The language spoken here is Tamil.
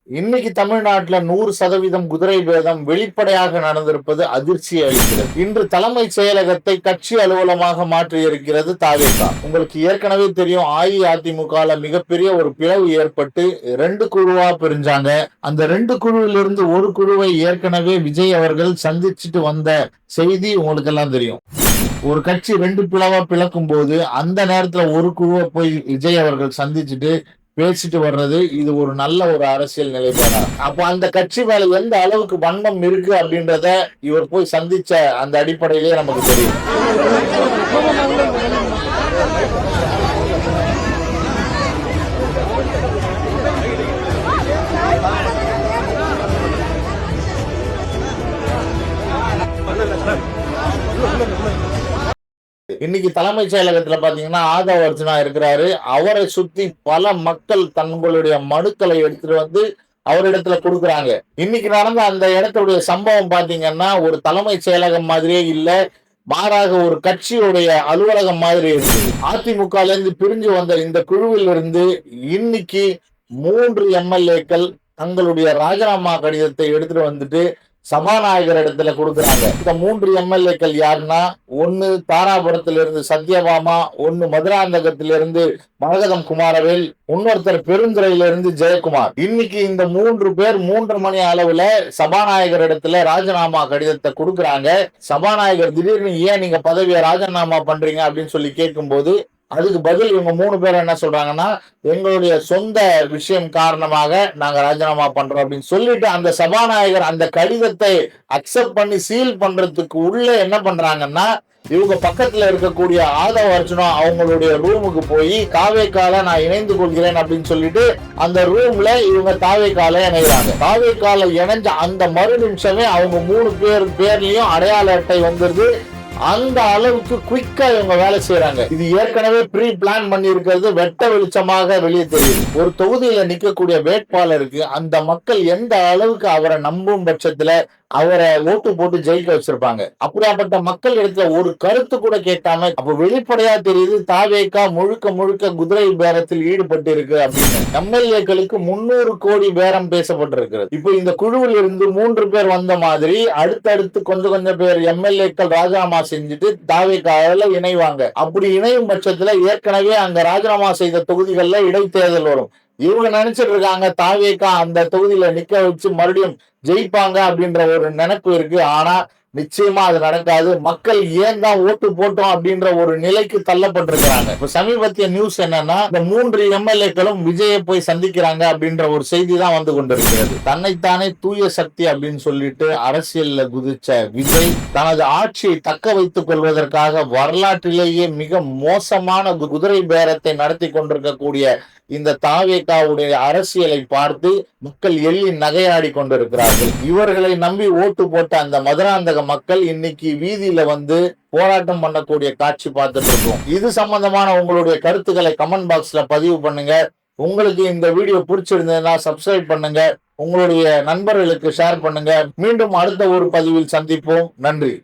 இன்னைக்கு தமிழ்நாட்டுல 100% குதிரை பேதம் வெளிப்படையாக நடந்திருப்பது அதிர்ச்சியை அளிக்கிறது. இன்று தலைமை செயலகத்தை கட்சி அலுவலமாக மாற்றி இருக்கிறது தாவேகா. உங்களுக்கு ஏற்கனவே தெரியும், அஇஅதிமுகல மிகப்பெரிய ஒரு பிளவு ஏற்பட்டு 2 குழுவா பிரிஞ்சாங்க. அந்த 2 குழுவிலிருந்து ஒரு குழுவை ஏற்கனவே விஜய் அவர்கள் சந்திச்சுட்டு வந்த செய்தி உங்களுக்கு எல்லாம் தெரியும். ஒரு கட்சி 2 பிளவா பிளக்கும் போது அந்த நேரத்துல ஒரு குழுவை போய் விஜய் அவர்கள் சந்திச்சுட்டு பேசிட்டு வர்றது, இது ஒரு நல்ல ஒரு அரசியல் நிலைப்பாடா? அப்ப அந்த கட்சி மேல எந்த அளவுக்கு வன்மம் இருக்கு அப்படின்றத இவர் போய் சந்திச்ச அந்த அடிப்படையிலேயே நமக்கு தெரியும். இன்னைக்கு தலைமைச் செயலகத்துல பாத்தீங்கன்னா ஆதவ அர்ஜுனா இருக்கிறாரு. அவரை சுத்தி பல மக்கள் தங்களுடைய மனுக்களை எடுத்துட்டு வந்து அவரிடத்துல கொடுக்குறாங்க. இன்னைக்கு நடந்த அந்த இடத்துடைய சம்பவம் பாத்தீங்கன்னா ஒரு தலைமைச் செயலகம் மாதிரியே இல்ல, மாறாக ஒரு கட்சியுடைய அலுவலகம் மாதிரி இருக்கு. அதிமுகல இருந்து பிரிஞ்சு வந்த இந்த குழுவில் இருந்து இன்னைக்கு 3 எம்எல்ஏக்கள் தங்களுடைய ராஜினாமா கடிதத்தை எடுத்துட்டு வந்துட்டு சபாநாயகர் இடத்துல கொடுக்குறாங்க. இந்த 3 எம்எல்ஏக்கள் யாருன்னா, ஒன்னு தாராபுரத்திலிருந்து சத்யபாமா, ஒன்னு மதுராந்தகத்திலிருந்து மரகதம் குமாரவேல், இன்னொருத்தர் பெருந்துறையிலிருந்து ஜெயக்குமார். இன்னைக்கு இந்த 3 பேர் 3:30 மணி அளவுல சபாநாயகர் இடத்துல ராஜினாமா கடிதத்தை கொடுக்குறாங்க. சபாநாயகர் திடீர்னு ஏன் நீங்க பதவியை ராஜினாமா பண்றீங்க அப்படின்னு சொல்லி கேட்கும்போது, அதுக்கு பதில் இவங்க 3 பேர் என்ன சொல்றாங்கன்னா, எங்களுடைய சொந்த விஷயம் காரணமாக நாங்க ராஜினாமா பண்றோம் அப்படின்னு சொல்லிட்டு அந்த சபாநாயகர் அந்த கடிதத்தை அக்செப்ட் பண்ணி சீல் பண்றதுக்கு உள்ள என்ன பண்றாங்கன்னா, இவங்க பக்கத்துல இருக்கக்கூடிய ஆதவ அர்ஜுனா அவங்களுடைய ரூமுக்கு போய் தாவேகால நான் இணைந்து கொள்கிறேன் அப்படின்னு சொல்லிட்டு அந்த ரூம்ல இவங்க தாவேகால இணைகிறாங்க. தாவேகால இணைஞ்ச அந்த மறு நிமிஷமே அவங்க 3 பேர்லயும் அடையாள அட்டை வந்துருது. அந்த அளவுக்கு குயிக்கா இவங்க வேலை செய்யறாங்க. இது ஏற்கனவே ப்ரீ பிளான் பண்ணி இருக்கிறது வெட்ட வெளிச்சமாக வெளியே தெரியுது. ஒரு தொகுதியில நிக்கக்கூடிய வேட்பாளருக்கு அந்த மக்கள் எந்த அளவுக்கு அவரை நம்பும் பட்சத்துல அவரை ஓட்டு போட்டு ஜெயிக்க வச்சிருப்பாங்க. அப்படியாப்பட்ட மக்கள் இடத்துல ஒரு கருத்து கூட கேட்காம அப்ப வெளிப்படையா தெரியுது தாவேகா முழுக்க முழுக்க குதிரை பேரத்தில் ஈடுபட்டு இருக்கு அப்படின்னு. எம்எல்ஏக்களுக்கு 300 கோடி பேரம் பேசப்பட்டிருக்கிறது. இப்போ இந்த குழுவில் இருந்து 3 பேர் வந்த மாதிரி அடுத்தடுத்து கொஞ்சம் பேர் எம்எல்ஏக்கள் ராஜினாமா செஞ்சுட்டு தாவேகால இணைவாங்க. அப்படி இணையும் பட்சத்துல ஏற்கனவே அங்க ராஜினாமா செய்த தொகுதிகள்ல இடைத்தேர்தல் வரும். இவங்க நினைச்சிட்டு இருக்காங்க தாவேகா அந்த தொகுதியில நிக்க வச்சு மறுபடியும் ஜெயிப்பாங்க அப்படின்ற ஒரு நினைப்பு இருக்கு. ஆனா நிச்சயமா அது நடக்காது. மக்கள் ஏன் தான் ஓட்டு போட்டோம் அப்படின்ற ஒரு நிலைக்கு தள்ளப்பட்டிருக்கிறாங்க. இப்ப சமீபத்திய நியூஸ் என்னன்னா, இந்த 3 எம்எல்ஏக்களும் விஜயை போய் சந்திக்கிறாங்க அப்படின்ற ஒரு செய்தி தான் வந்து கொண்டிருக்கிறது. தன்னைத்தானே தூய சக்தி அப்படின்னு சொல்லிட்டு அரசியல்ல குதிச்ச விஜய் தனது ஆட்சியை தக்க வைத்துக் கொள்வதற்காக வரலாற்றிலேயே மிக மோசமான குதிரை பேரத்தை நடத்தி கொண்டிருக்கக்கூடிய இந்த தாவேகாவுடைய அரசியலை பார்த்து மக்கள் எள்ளி நகையாடி கொண்டிருக்கிறார்கள். இவர்களை நம்பி ஓட்டு போட்ட அந்த மதுராந்தக மக்கள் இன்னைக்கு வீதியில வந்து போராட்டம் பண்ணக்கூடிய காட்சி பார்த்துட்டு இருக்கோம். இது சம்பந்தமான உங்களுடைய கருத்துக்களை கமெண்ட் பாக்ஸ்ல பதிவு பண்ணுங்க. உங்களுக்கு இந்த வீடியோ பிடிச்சிருந்ததுன்னா சப்ஸ்கிரைப் பண்ணுங்க, உங்களுடைய நண்பர்களுக்கு ஷேர் பண்ணுங்க. மீண்டும் அடுத்த ஒரு பதிவில் சந்திப்போம். நன்றி.